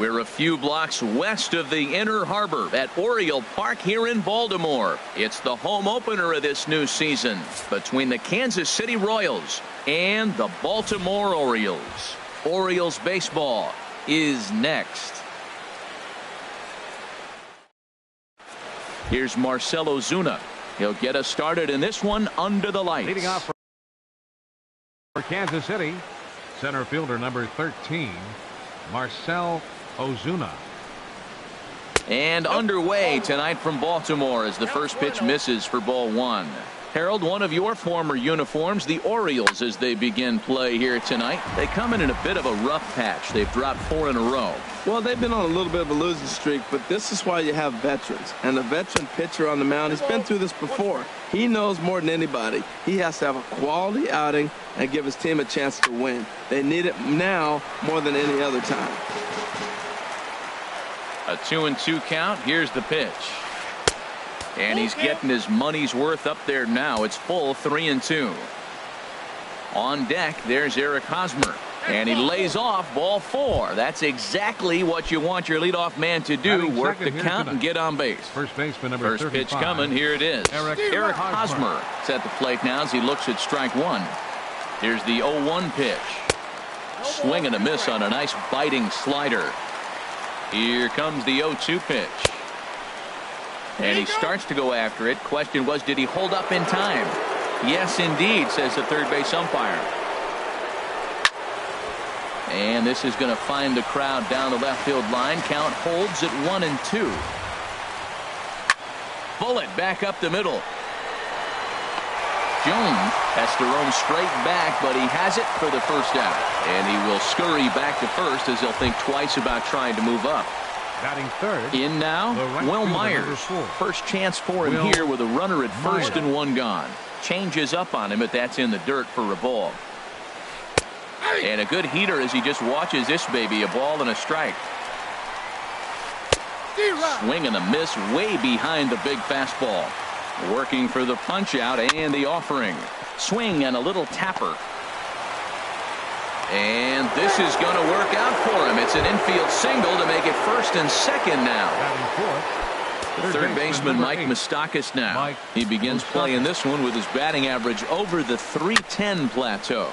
We're a few blocks west of the Inner Harbor at Oriole Park here in Baltimore. It's the home opener of this new season between the Kansas City Royals and the Baltimore Orioles. Orioles baseball is next. Here's Marcell Ozuna. He'll get us started in this one under the lights. Leading off for Kansas City, center fielder number 13, Marcell Ozuna. And underway tonight from Baltimore as the first pitch misses for ball one. Harold, one of your former uniforms, the Orioles, as they begin play here tonight. They come in a bit of a rough patch. They've dropped 4 in a row. Well, they've been on a little bit of a losing streak, but this is why you have veterans. And a veteran pitcher on the mound, he's been through this before. He knows more than anybody. He has to have a quality outing and give his team a chance to win. They need it now more than any other time. A 2-2 count. Here's the pitch. And he's getting his money's worth up there now. It's full 3-2. On deck, there's Eric Hosmer. And he lays off ball 4. That's exactly what you want your leadoff man to do. Work the count and get on base. First baseman number 35. First pitch coming. Here it is. Eric Hosmer is at the plate now as he looks at strike 1. Here's the 0-1 pitch. Swing and a miss on a nice biting slider. Here comes the 0-2 pitch. And he starts to go after it. Question was, did he hold up in time? Yes, indeed, says the third base umpire. And this is going to find the crowd down the left field line. Count holds at 1-2. Bullet back up the middle. Jones has to roam straight back, but he has it for the first out. And he will scurry back to first as he'll think twice about trying to move up. Batting third. In now, Will Myers. First chance for him here with a runner at first and 1 gone. Changes up on him, but that's in the dirt for a ball. And a good heater as he just watches this baby, a ball and a strike. Swing and a miss way behind the big fastball. Working for the punch out and the offering. Swing and a little tapper. And this is going to work out for him. It's an infield single to make it first and second now. Third baseman Mike Moustakas now. He begins playing this one with his batting average over the .310 plateau.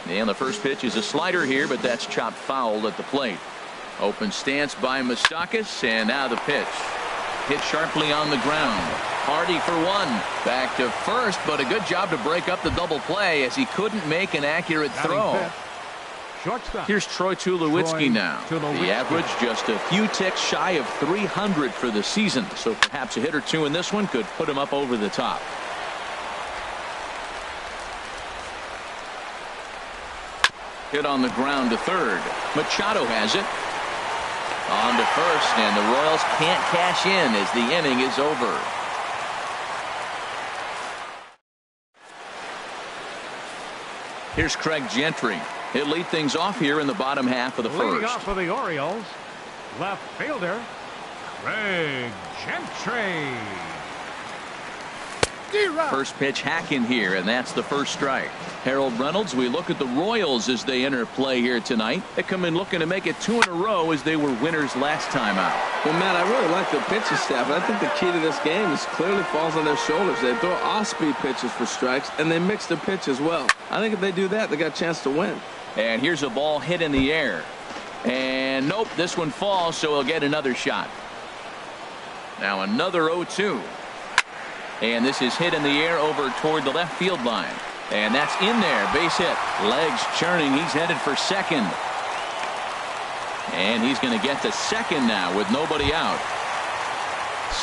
And the first pitch is a slider here, but that's chopped foul at the plate. Open stance by Moustakas, and now the pitch. Hit sharply on the ground. Hardy for 1. Back to first, but a good job to break up the double play as he couldn't make an accurate throw. Here's Troy Tulowitzki now. The average just a few ticks shy of 300 for the season, so perhaps a hit or two in this one could put him up over the top. Hit on the ground to third. Machado has it. On to first, and the Royals can't cash in as the inning is over. Here's Craig Gentry. He'll lead things off here in the bottom half of the first. Leading off for the Orioles, left fielder Craig Gentry. First pitch hacking here, and that's the first strike. Harold Reynolds, we look at the Royals as they enter play here tonight. They come in looking to make it 2 in a row as they were winners last time out. Well, Matt, I really like the pitching staff. I think the key to this game is clearly falls on their shoulders. They throw off-speed pitches for strikes, and they mix their pitch as well. I think if they do that, they got a chance to win. And here's a ball hit in the air. And nope, this one falls, so he'll get another shot. Now another 0-2. And this is hit in the air over toward the left field line. And that's in there. Base hit. Legs churning. He's headed for second. And he's going to get to second now with nobody out.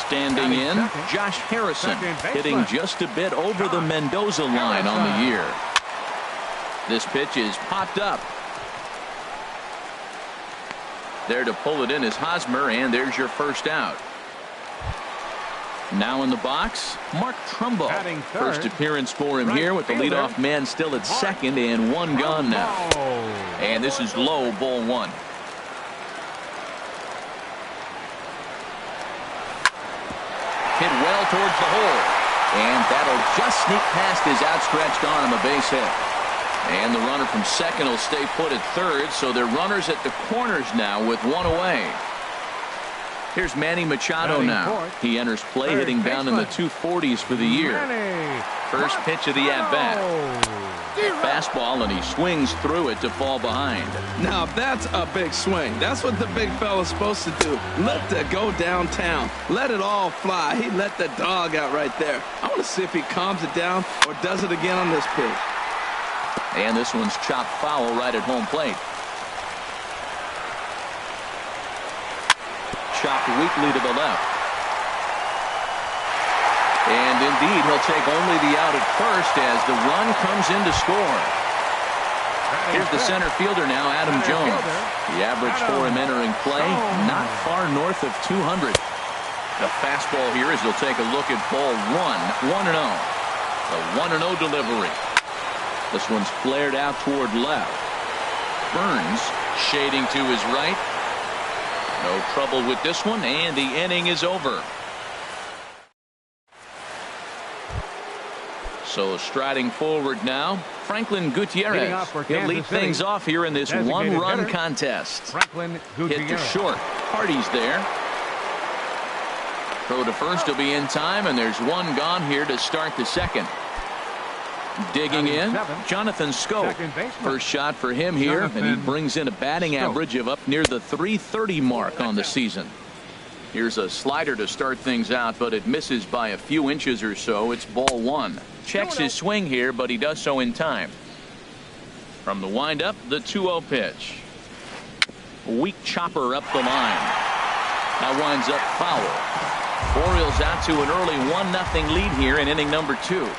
Standing in, Josh Harrison, hitting just a bit over the Mendoza line on the year. This pitch is popped up. There to pull it in is Hosmer, and there's your first out. Now in the box, Mark Trumbo. First appearance for him here with the leadoff man still at second and 1 gone now. And this is low, ball 1. Hit well towards the hole. And that'll just sneak past his outstretched arm, a base hit. And the runner from second will stay put at third, so they're runners at the corners now with one away. Here's Manny Machado now. He enters play hitting down in the 240s for the year. First pitch of the at-bat. Fastball, and he swings through it to fall behind. Now that's a big swing. That's what the big fella's supposed to do. Let that go downtown. Let it all fly. He let the dog out right there. I want to see if he calms it down or does it again on this pitch. And this one's chopped foul right at home plate. Chopped weakly to the left. And indeed, he'll take only the out at first as the run comes in to score. Here's the center fielder now, Adam Jones. The average for him entering play, not far north of 200. The fastball here as he'll take a look at ball 1, 1-0. The 1-0 delivery. This one's flared out toward left. Burns shading to his right. No trouble with this one, and the inning is over. So striding forward now, Franklin Gutierrez. He'll lead things off here in this one-run contest. Hit to short. Hardy's there. Throw to first will be in time, and there's one gone here to start the second. Digging in, Jonathan Scope. First shot for him here, and he brings in a batting average of up near the .330 mark on the season. Here's a slider to start things out, but it misses by a few inches or so. It's ball 1. Checks his swing here, but he does so in time. From the windup, the 2-0 pitch. Weak chopper up the line. That winds up foul. Orioles out to an early 1-0 lead here in inning number 2.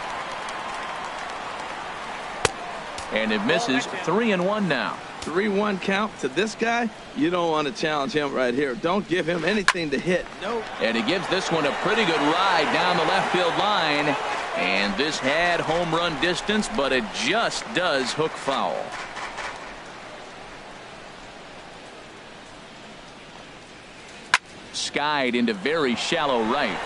And it misses. 3-1 now. 3-1 count to this guy. You don't want to challenge him right here. Don't give him anything to hit. No. And he gives this one a pretty good ride down the left field line. And this had home run distance, but it just does hook foul. Skied into very shallow right.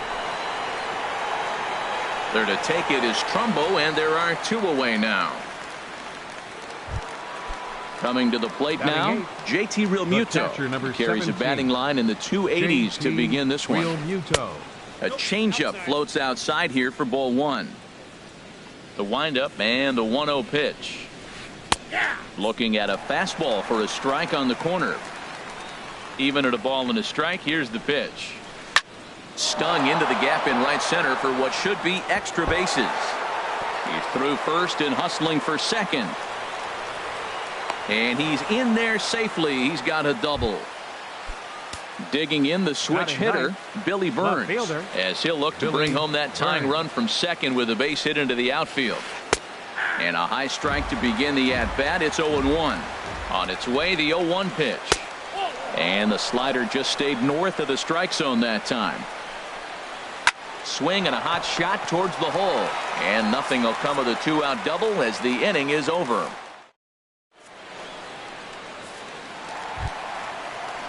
There to take it is Trumbo, and there are 2 away now. Coming to the plate now, JT Realmuto carries a batting line in the 280s to begin this one. A changeup floats outside here for ball 1. The windup and the 1-0 pitch. Looking at a fastball for a strike on the corner. Even at a ball and a strike, here's the pitch. Stung into the gap in right center for what should be extra bases. He's through first and hustling for second. And he's in there safely. He's got a double. Digging in the switch hitter, Billy Burns, as he'll look to bring home that tying run from second with a base hit into the outfield. And a high strike to begin the at-bat. It's 0-1. On its way, the 0-1 pitch. And the slider just stayed north of the strike zone that time. Swing and a hot shot towards the hole. And nothing will come of the 2-out double as the inning is over.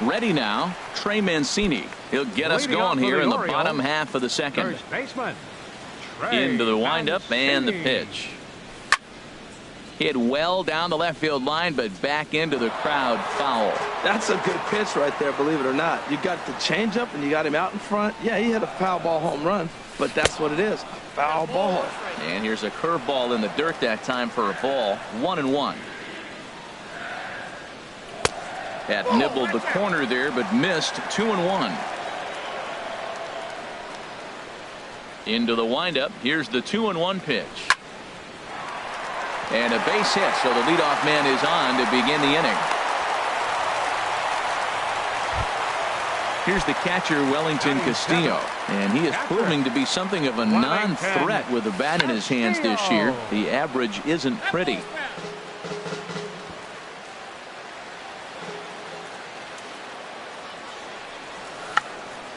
Ready now, Trey Mancini. He'll get us going here in the bottom half of the second. Into the windup and the pitch. Hit well down the left field line, but back into the crowd, foul. That's a good pitch right there, believe it or not. You got the changeup and you got him out in front. Yeah, he hit a foul ball home run, but that's what it is, a foul ball. And here's a curveball in the dirt that time for a ball. 1-1. That nibbled the corner there, but missed. 2-1. Into the windup. Here's the 2-1 pitch. And a base hit, so the leadoff man is on to begin the inning. Here's the catcher, Wellington Castillo, and he is proving to be something of a non-threat with the bat in his hands this year. The average isn't pretty.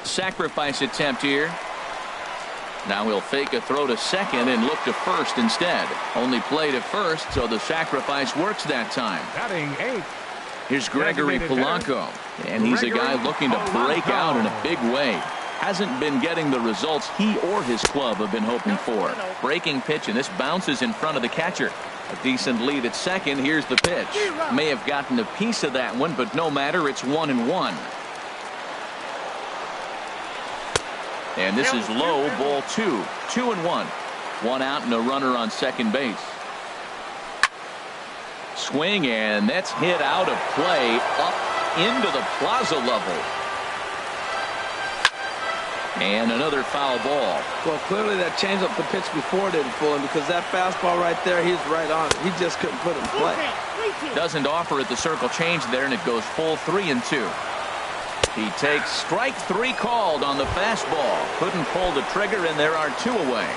Sacrifice attempt here. Now he'll fake a throw to second and look to first instead. Only play to first, so the sacrifice works that time. Batting 8. Here's Gregory Polanco, and he's a guy looking to break out in a big way. Hasn't been getting the results he or his club have been hoping for. Breaking pitch, and this bounces in front of the catcher. A decent lead at second. Here's the pitch. May have gotten a piece of that one, but no matter. It's 1-1. And this is low, ball 2. 2-1. One out and a runner on second base. Swing, and that's hit out of play up into the plaza level. And another foul ball. Well, clearly that changeup the pitch before didn't fool him, because that fastball right there, he's right on it. He just couldn't put it in play. Doesn't offer at the circle change there, and it goes full 3-2. He takes strike 3 called on the fastball. Couldn't pull the trigger, and there are 2 away.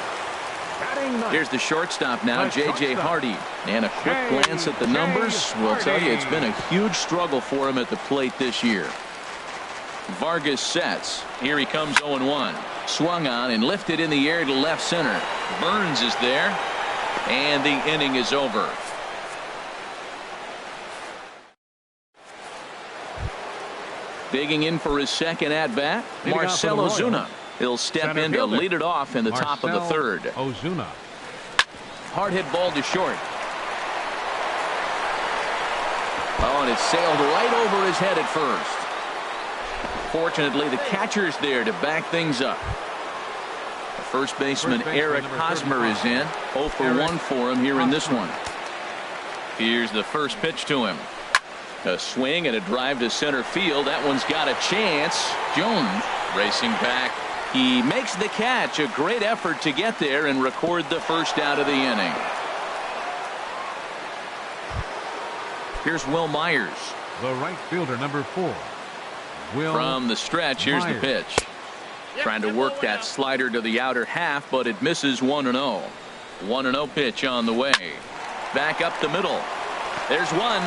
Here's the shortstop now, J.J. Hardy. And a quick glance at the numbers will tell you it's been a huge struggle for him at the plate this year. Vargas sets. Here he comes 0-1. Swung on and lifted in the air to left center. Burns is there. And the inning is over. Digging in for his second at-bat, Marcell Ozuna. He'll step in to lead it off in the top of the third. Ozuna. Hard hit ball to short. Oh, and it sailed right over his head at first. Fortunately, the catcher's there to back things up. The first baseman Eric Hosmer is in. 0 for 1 for him here in this one. Here's the first pitch to him. A swing and a drive to center field. That one's got a chance. Jones racing back. He makes the catch. A great effort to get there and record the first out of the inning. Here's Will Myers. The right fielder, number 4. Will From the stretch, here's Myers. the pitch. Trying to work that slider to the outer half, but it misses 1-0. 1-0 pitch on the way. Back up the middle. There's one.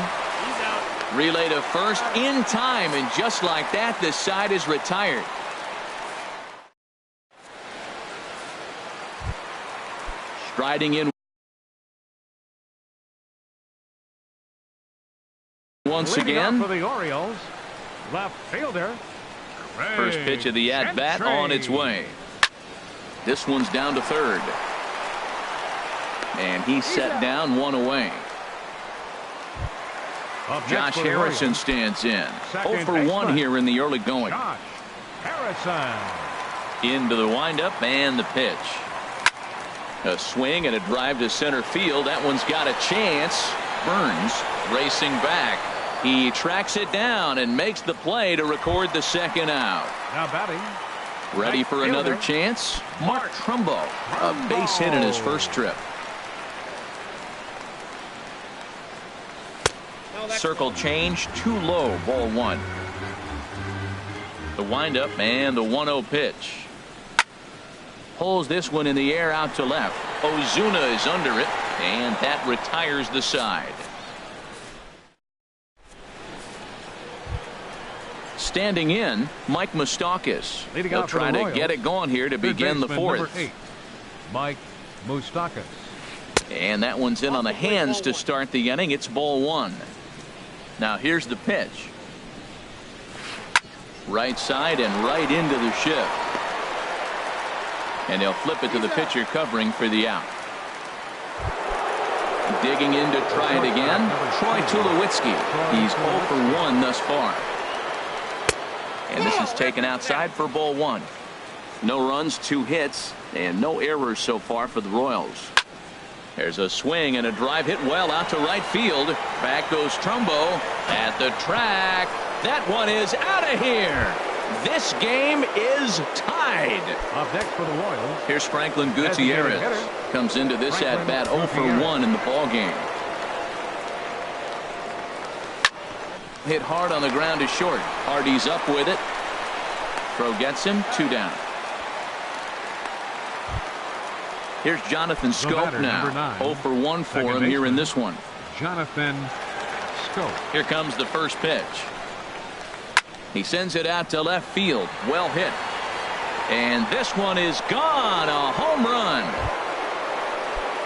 Relay to first in time, and just like that, this side is retired. Striding in once again. For the Orioles, left fielder. First pitch of the at-bat on its way. This one's down to third. And he's set down, 1 away. Josh Harrison stands in. 0 for 1 here in the early going. Josh Harrison. Into the windup and the pitch. A swing and a drive to center field. That one's got a chance. Burns racing back. He tracks it down and makes the play to record the second out. Now batting. Ready for another chance? Mark Trumbo. A base hit in his first trip. Circle change, too low, ball 1. The windup and the 1-0 pitch. Pulls this one in the air out to left. Ozuna is under it, and that retires the side. Standing in, Mike Moustakas. He'll try to get it going here to begin the fourth. 8, Mike Moustakas. And that one's in on the hands to start the inning. It's ball 1. Now here's the pitch. Right side and right into the shift. And they'll flip it to the pitcher covering for the out. Digging in to try it again, Troy Tulowitzki. He's 0 for 1 thus far. And this is taken outside for ball 1. No runs, 2 hits, and no errors so far for the Royals. There's a swing and a drive hit well out to right field. Back goes Trumbo at the track. That one is out of here. This game is tied. Up next for the Royals. Here's Franklin Gutierrez. Comes into this at bat 0 for 1 in the ball game. Hit hard on the ground to short. Hardy's up with it. Throw gets him, 2 down. Here's Jonathan Scope now. 0 for 1 for him here in this one. Jonathan Scope. Here comes the first pitch. He sends it out to left field. Well hit. And this one is gone. A home run.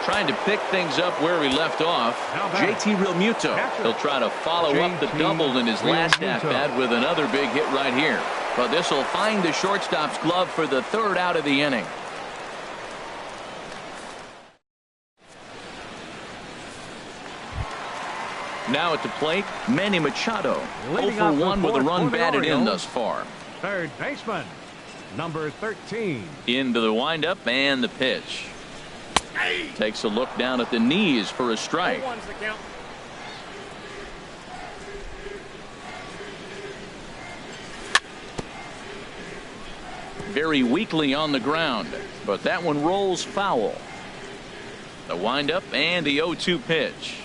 Trying to pick things up where we left off. JT Realmuto. He'll try to follow up the double in his last at-bat with another big hit right here. But this will find the shortstop's glove for the third out of the inning. Now at the plate, Manny Machado. 0 Leading for off the 1 with a fourth run for the batted in Orioles. thus far. Third baseman, number 13. Into the windup and the pitch. Takes a look down at the knees for a strike. Very weakly on the ground, but that one rolls foul. The windup and the 0-2 pitch.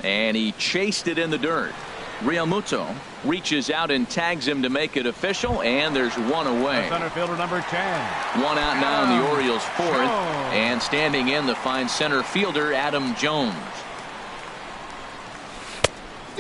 And he chased it in the dirt. Realmuto reaches out and tags him to make it official, and there's one away. The center fielder, number 10. One out now in the Orioles' fourth, and standing in the fine center fielder, Adam Jones.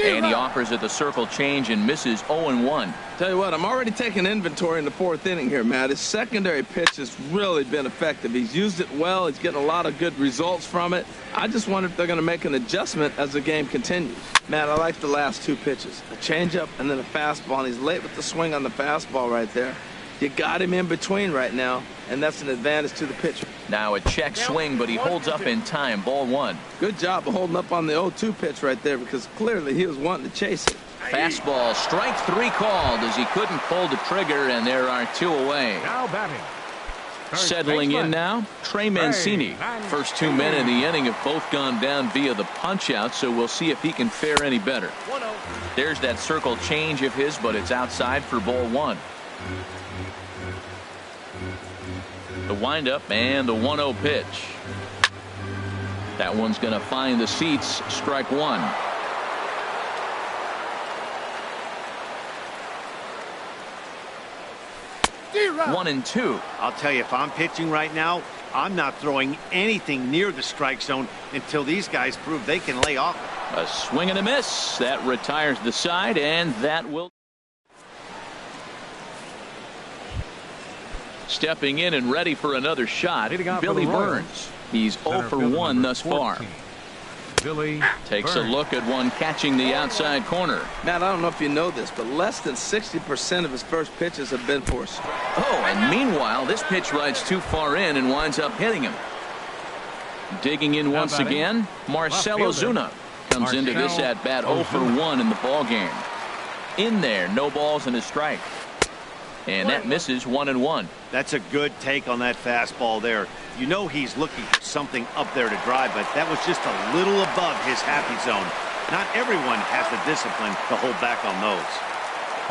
And he offers it the circle change and misses 0-1. Tell you what, I'm already taking inventory in the fourth inning here, Matt. His secondary pitch has really been effective. He's used it well. He's getting a lot of good results from it. I just wonder if they're going to make an adjustment as the game continues. Matt, I like the last two pitches. A changeup and then a fastball, and he's late with the swing on the fastball right there. You got him in between right now, and that's an advantage to the pitcher. Now a check swing, but he holds up in time. Ball 1. Good job of holding up on the 0-2 pitch right there, because clearly he was wanting to chase it. Fastball, strike 3 called as he couldn't pull the trigger, and there are 2 away. Now batting. Third Settling baseman. in now, Trey Mancini. First 2 men in the inning have both gone down via the punch-out, so we'll see if he can fare any better. There's that circle change of his, but it's outside for ball 1. The windup and the 1-0 pitch. That one's going to find the seats. Strike 1. One and 2. I'll tell you, if I'm pitching right now, I'm not throwing anything near the strike zone until these guys prove they can lay off. A swing and a miss. That retires the side, and that will. Stepping in and ready for another shot, Billy Burns. He's 0 for 1 thus far. Billy Takes Burns. a look at one catching the outside corner. Matt, I don't know if you know this, but less than 60% of his first pitches have been for a strike. Oh, and meanwhile, this pitch rides too far in and winds up hitting him. Digging in once batting, again, Marcelo left fielder, Zuna comes into this Marcelo at bat 0 for 1 in the ball game. In there, no balls and a strike. And that misses 1-1. That's a good take on that fastball there. You know he's looking for something up there to drive, but that was just a little above his happy zone. Not everyone has the discipline to hold back on those.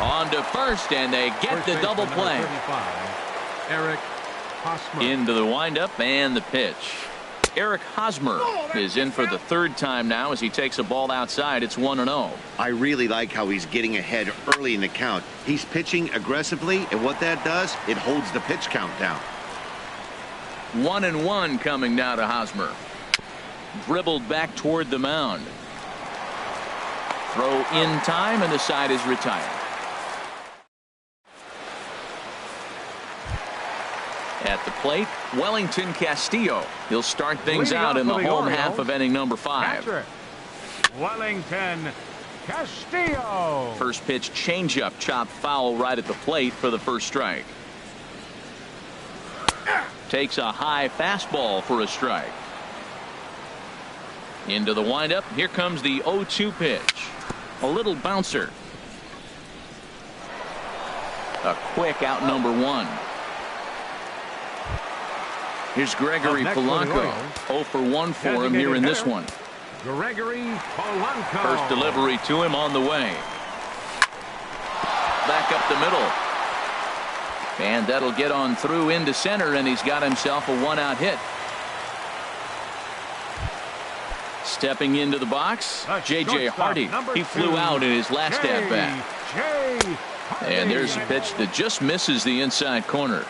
On to first, and they get the double play. Eric Hosmer. Into the windup and the pitch. Eric Hosmer is in for the 3rd time now as he takes a ball outside. It's 1-0. I really like how he's getting ahead early in the count. He's pitching aggressively, and what that does, it holds the pitch count down. 1-1 coming now to Hosmer. Dribbled back toward the mound. Throw in time, and the side is retired. At the plate, Wellington Castillo. He'll start things out in the home half of inning number 5. Patrick Wellington Castillo. First pitch changeup, chopped foul right at the plate for the first strike. Takes a high fastball for a strike. Into the windup. Here comes the 0-2 pitch. A little bouncer. A quick out number 1. Here's Gregory Polanco. 0 for 1 for him here in this one. Gregory Polanco. First delivery to him on the way. Back up the middle. And that'll get on through into center, and he's got himself a 1-out hit. Stepping into the box, J.J. Hardy. He flew out in his last at-bat. And there's a pitch that just misses the inside corner.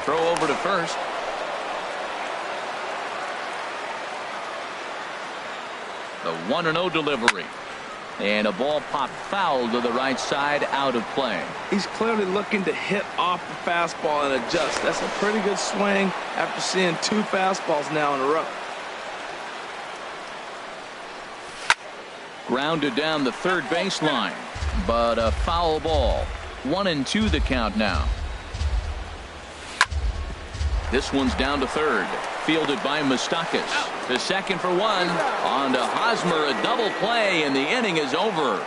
Throw over to first. The 1-0 delivery. And a ball popped foul to the right side, out of play. He's clearly looking to hit off the fastball and adjust. That's a pretty good swing after seeing 2 fastballs now in a row. Grounded down the third baseline, but a foul ball. 1-2 the count now. This one's down to third. fielded by Moustakas. The second for one. On to Hosmer, a double play, and the inning is over.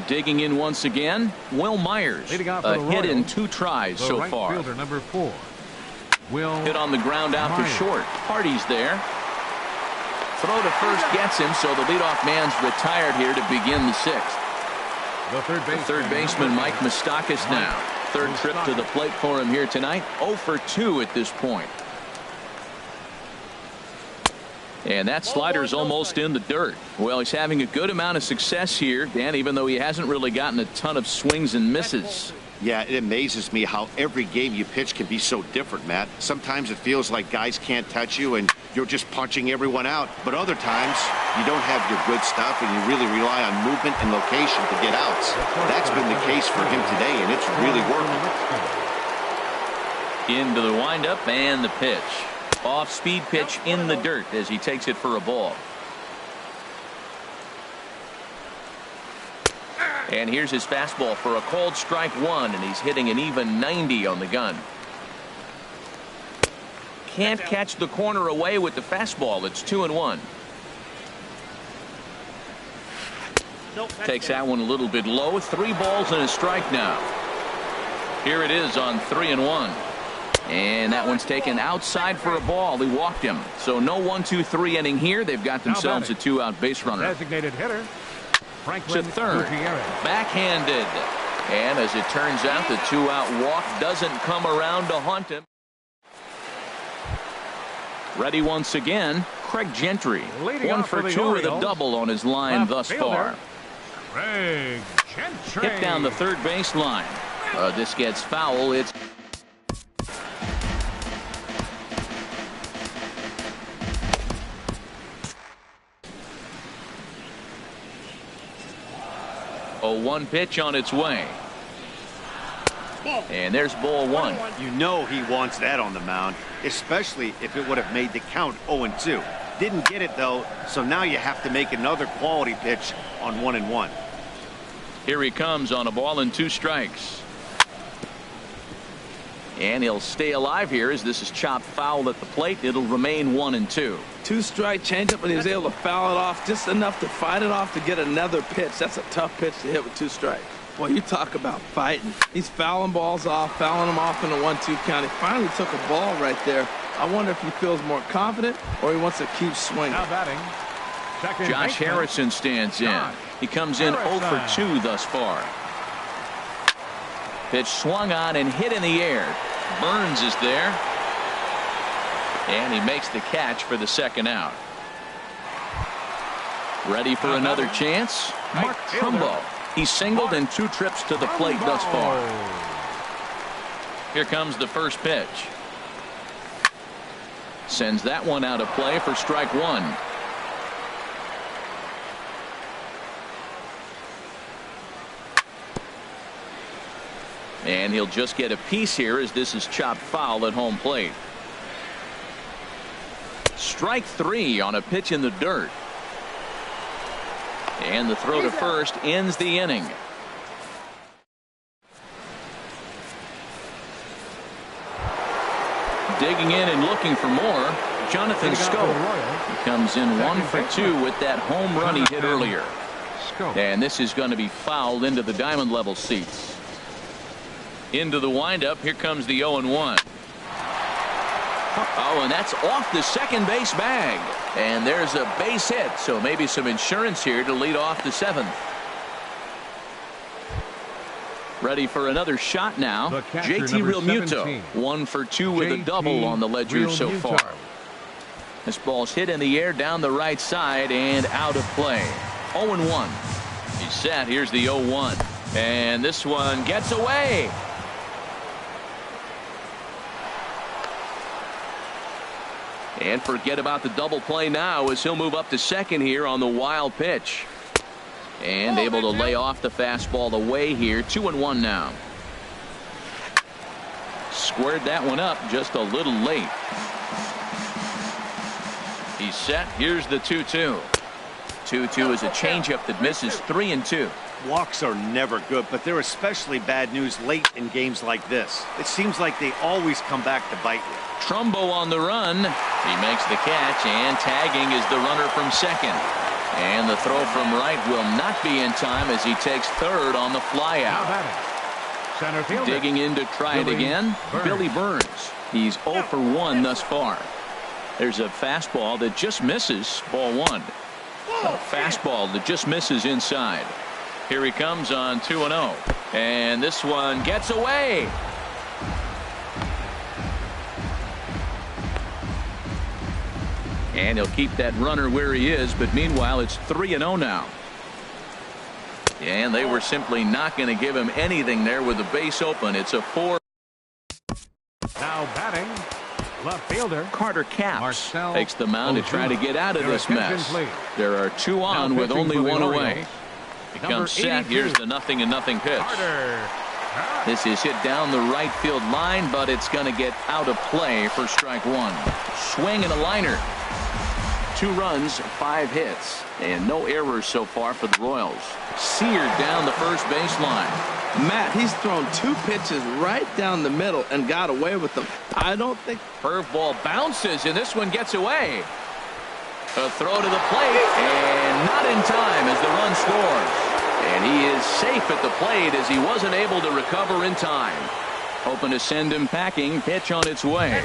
Digging in once again, Will Myers. A hit in 2 tries so far. Fielder number 4. Will hit on the ground out to short. Hardy's there. Throw to first gets him, so the leadoff man's retired here to begin the 6th. The third baseman, Mike Moustakas now. Third trip to the plate for him here tonight. 0 for 2 at this point. And that slider's almost in the dirt. Well, he's having a good amount of success here, Dan, even though he hasn't really gotten a ton of swings and misses. Yeah, it amazes me how every game you pitch can be so different, Matt. Sometimes it feels like guys can't touch you and you're just punching everyone out. But other times, you don't have your good stuff and you really rely on movement and location to get outs. That's been the case for him today, and it's really working. Into the windup and the pitch. Off-speed pitch in the dirt as he takes it for a ball. And here's his fastball for a called strike 1, and he's hitting an even 90 on the gun. Can't catch the corner away with the fastball. It's 2-1. Takes that one a little bit low. 3 balls and a strike now. Here it is on 3-1. And that one's taken outside for a ball. He walked him. So no 1-2-3 inning here. They've got themselves a 2-out base runner. Designated hitter. To third. Backhanded. And as it turns out, the 2-out walk doesn't come around to haunt him. Ready once again, Craig Gentry. 1 for 2 with a double on his line thus far. Craig Gentry. Hit down the third base line. This gets foul. It's a 1 pitch on its way. And there's ball 1. You know he wants that on the mound, especially if it would have made the count 0-2. Didn't get it, though, so now you have to make another quality pitch on 1-1. Here he comes on a ball and 2 strikes. And he'll stay alive here as this is chopped foul at the plate. It'll remain 1-2. 2-strike changeup, and he was able to foul it off just enough to fight it off to get another pitch. That's a tough pitch to hit with 2 strikes. Well, you talk about fighting. He's fouling balls off, fouling them off in a 1-2 count. He finally took a ball right there. I wonder if he feels more confident or he wants to keep swinging. Now batting, Josh Harrison stands in. He comes in 0 for 2 thus far. Pitch swung on and hit in the air. Burns is there. And he makes the catch for the 2nd out. Ready for another chance? Mark Trumbo. He's singled in 2 trips to the plate thus far. Here comes the first pitch. Sends that one out of play for strike 1. And he'll just get a piece here as this is chopped foul at home plate. Strike 3 on a pitch in the dirt. And the throw to first ends the inning. Digging in and looking for more, Jonathan Scope. He comes in 1 for 2 with that home run he hit earlier. And this is going to be fouled into the diamond level seats. Into the windup. Here comes the 0-1. Oh, and that's off the second base bag. And there's a base hit, so maybe some insurance here to lead off the 7th. Ready for another shot now. JT Realmuto. 1 for 2 with a double on the ledger so far. This ball's hit in the air down the right side and out of play. 0-1. He's set. Here's the 0-1. And this one gets away. And forget about the double play now as he'll move up to second here on the wild pitch. And able to lay off the fastball away here. 2-1 now. Squared that one up just a little late. He's set. Here's the 2-2. 2-2 is a changeup that misses 3-2. Walks are never good, but they're especially bad news late in games like this. It seems like they always come back to bite you. Trumbo on the run. He makes the catch, and tagging is the runner from second. And the throw from right will not be in time as he takes third on the flyout. Center fielder. Digging in to try it again, Billy Burns. He's 0 for 1 thus far. There's a fastball that just misses, ball 1. A fastball that just misses inside. Here he comes on 2-0. And this one gets away. And he'll keep that runner where he is, but meanwhile it's 3-0 now. And they were simply not going to give him anything there with the base open. It's a 4. Now batting, left fielder Carter Capps Marcel takes the mound to try to get out of this mess. There are 2 on with only 1 away. He comes set. Here's the 0-0 pitch. This is hit down the right field line, but it's going to get out of play for strike 1. Swing and a liner. 2 runs, 5 hits, and no errors so far for the Royals. Seared down the first baseline. Matt, he's thrown 2 pitches right down the middle and got away with them. I don't think. Curveball bounces, and this one gets away. A throw to the plate, and not in time as the run scores. And he is safe at the plate as he wasn't able to recover in time. Hoping to send him packing. Pitch on its way.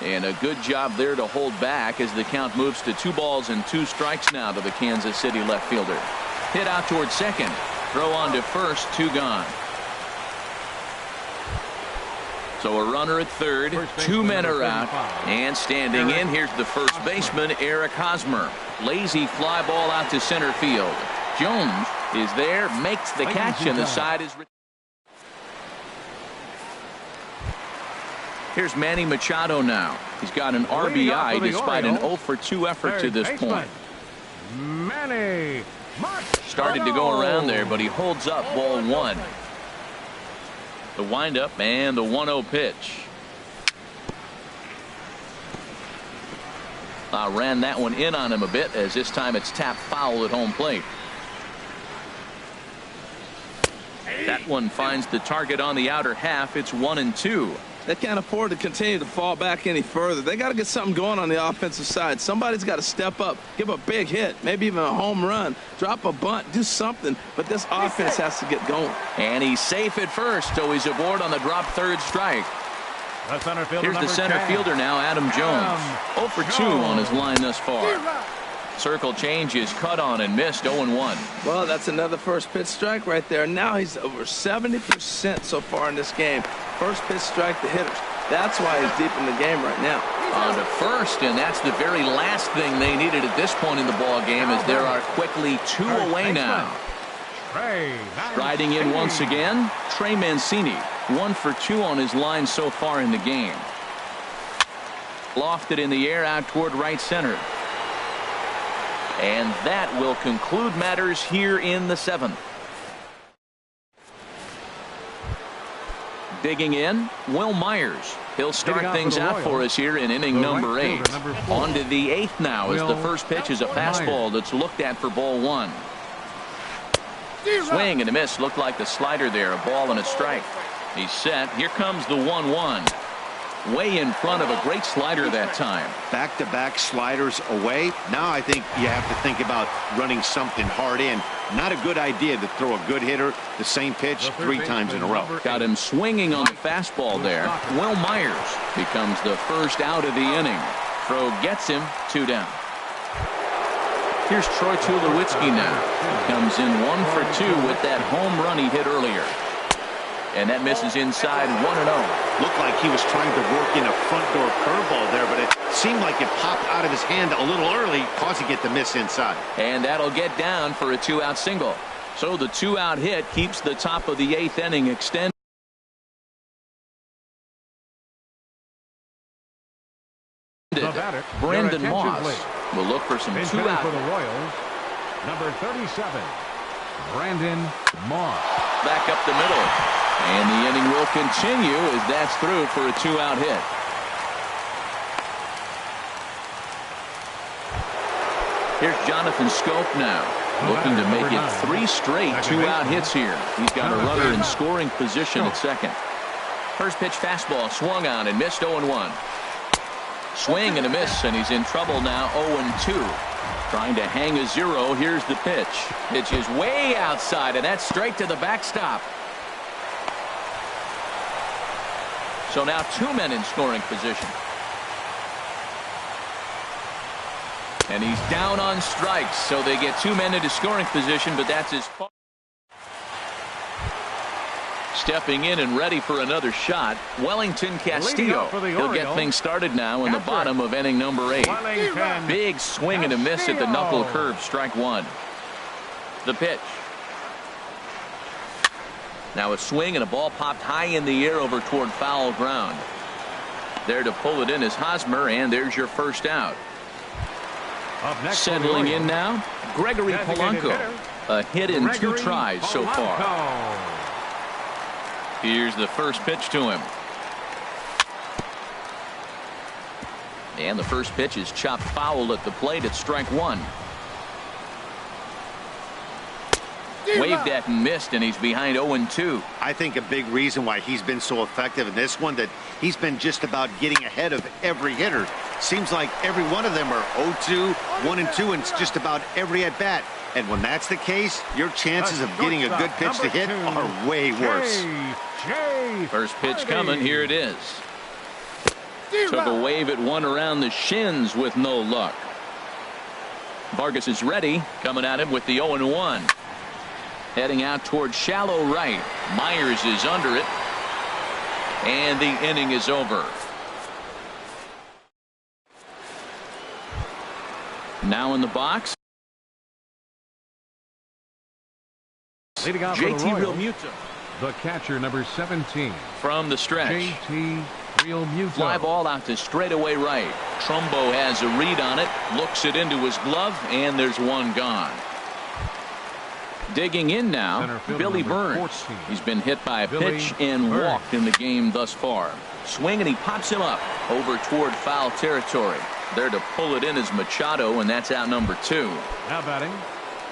And a good job there to hold back as the count moves to 2 balls and 2 strikes now to the Kansas City left fielder. Hit out toward second. Throw on to first. 2 gone. So a runner at third. 2 men are out. And standing in, here's the first baseman, Eric Hosmer. Lazy fly ball out to center field. Jones is there, makes the catch, and the side is. Here's Manny Machado now. He's got an RBI despite an 0 for 2 effort to this point. Manny Machado. Started to go around there, but he holds up ball 1. The windup and the 1-0 pitch. Ran that one in on him a bit as this time it's tapped foul at home plate. That one finds the target on the outer half. It's 1-2. They can't afford to continue to fall back any further. They got to get something going on the offensive side. Somebody's got to step up, give a big hit, maybe even a home run, drop a bunt, do something. But this offense has to get going. And he's safe at first, so he's aboard on the drop third strike. Here's the center fielder now, Adam Jones. 0 for 2 on his line thus far. Circle change is cut on and missed. 0-1. Well, that's another first pitch strike right there. Now he's over 70% so far in this game. First pitch strike to hitters. That's why he's deep in the game right now. On to first, and that's the very last thing they needed at this point in the ball game, as there are quickly 2 away now. Striding in once again, Trey Mancini. 1 for 2 on his line so far in the game. Lofted in the air out toward right center. And that will conclude matters here in the 7th. Digging in, Will Myers. He'll start things out for us here in inning number 8. On to the 8th now as the first pitch is a fastball that's looked at for ball 1. Swing and a miss. Looked like the slider there. A ball and a strike. He's set. Here comes the 1-1. Way in front of a great slider that time. Back-to-back sliders away. Now I think you have to think about running something hard in. Not a good idea to throw a good hitter the same pitch 3 times in a row. Got him swinging on the fastball there. Will Myers becomes the first out of the inning. Throw gets him 2 down. Here's Troy Tulowitzki now. He comes in 1 for 2 with that home run he hit earlier. And that misses inside. 1-0. Looked like he was trying to work in a front door curveball there, but it seemed like it popped out of his hand a little early, causing it to miss inside. And that'll get down for a 2-out single. So the 2-out hit keeps the top of the 8th inning extended. Brendan Moss will look for some 2-out. For the Royals, number 37, Brandon Moss. Back up the middle. And the inning will continue as that's through for a 2-out hit. Here's Jonathan Scope now. Looking to make it 3 straight 2-out hits here. He's got a runner in scoring position at second. First pitch fastball swung on and missed 0-1. Swing and a miss, and he's in trouble now. 0-2. Trying to hang a 0. Here's the pitch. Pitch is way outside, and that's straight to the backstop. So now 2 men in scoring position. And he's down on strikes, so they get 2 men into scoring position, but that's as far. Stepping in and ready for another shot, Wellington Castillo. He'll get things started now in the bottom of inning number 8. Big swing and a miss at the knuckle curve, strike 1. The pitch. Now a swing and a ball popped high in the air over toward foul ground. There to pull it in is Hosmer, and there's your first out. Settling in now, Gregory Polanco. A hit in 2 tries so far. Here's the first pitch to him. And the first pitch is chopped foul at the plate at strike 1. Waved at and missed, and he's behind 0-2. I think a big reason why he's been so effective in this one, that he's been just about getting ahead of every hitter. Seems like every one of them are 0-2, 1-2, and it's just about every at-bat. And when that's the case, your chances of getting a good pitch to hit are way worse. First pitch coming. Here it is. Took a wave at one around the shins with no luck. Vargas is ready, coming at him with the 0-1. Heading out towards shallow right. Myers is under it. And the inning is over. Now in the box, JT Realmuto. The catcher, number 17. From the stretch. JT Realmuto. Fly ball out to straightaway right. Trumbo has a read on it. Looks it into his glove, and there's one gone. Digging in now, Billy Burns. 14. He's been hit by a pitch and walked in the game thus far. Swing, and he pops him up over toward foul territory. There to pull it in is Machado, and that's out number 2. Now batting.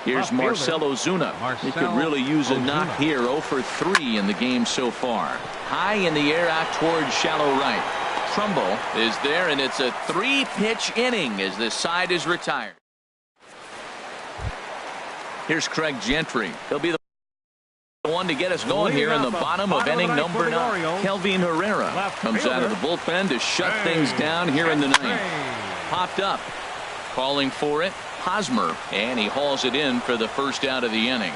Here's Marcell Ozuna. He could really use a knock here. 0 for 3 in the game so far. High in the air out towards shallow right. Trumbo is there, and it's a 3-pitch inning as the side is retired. Here's Craig Gentry. He'll be the one to get us going here in the bottom of inning number 9. Kelvin Herrera comes out of the bullpen to shut things down here in the 9th. Popped up. Calling for it, Hosmer, and he hauls it in for the first out of the inning.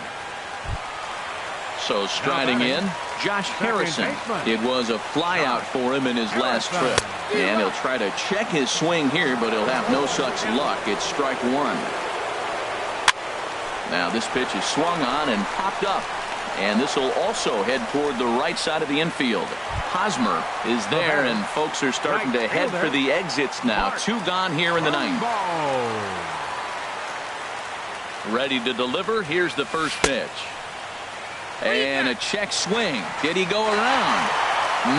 So striding in, Josh Harrison. It was a fly out for him in his last trip. And he'll try to check his swing here, but he'll have no such luck. It's strike 1. Now this pitch is swung on and popped up. And this will also head toward the right side of the infield. Hosmer is there, and folks are starting to head for the exits now. 2 gone here in the 9th. Ready to deliver. Here's the first pitch. And a check swing. Did he go around?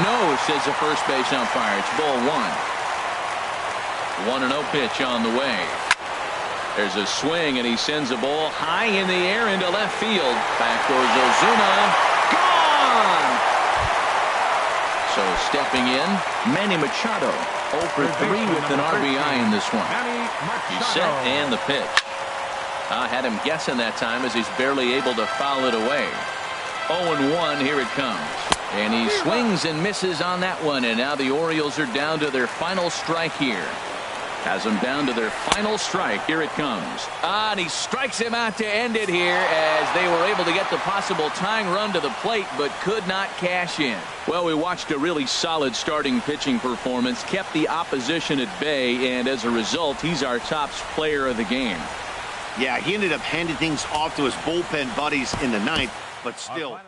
No, says the first base umpire. It's ball 1. 1-0 pitch on the way. There's a swing, and he sends a ball high in the air into left field. Back goes Ozuna. Gone! So stepping in, Manny Machado. 0 for 3 with an RBI in this one. He's set, and the pitch. I had him guessing that time as he's barely able to foul it away. 0-1, here it comes. And he swings and misses on that one, and now the Orioles are down to their final strike here. Has them down to their final strike. Here it comes. And he strikes him out to end it here as they were able to get the possible tying run to the plate, but could not cash in. Well, we watched a really solid starting pitching performance, kept the opposition at bay, and as a result, he's our top player of the game. Yeah, he ended up handing things off to his bullpen buddies in the 9th, but still.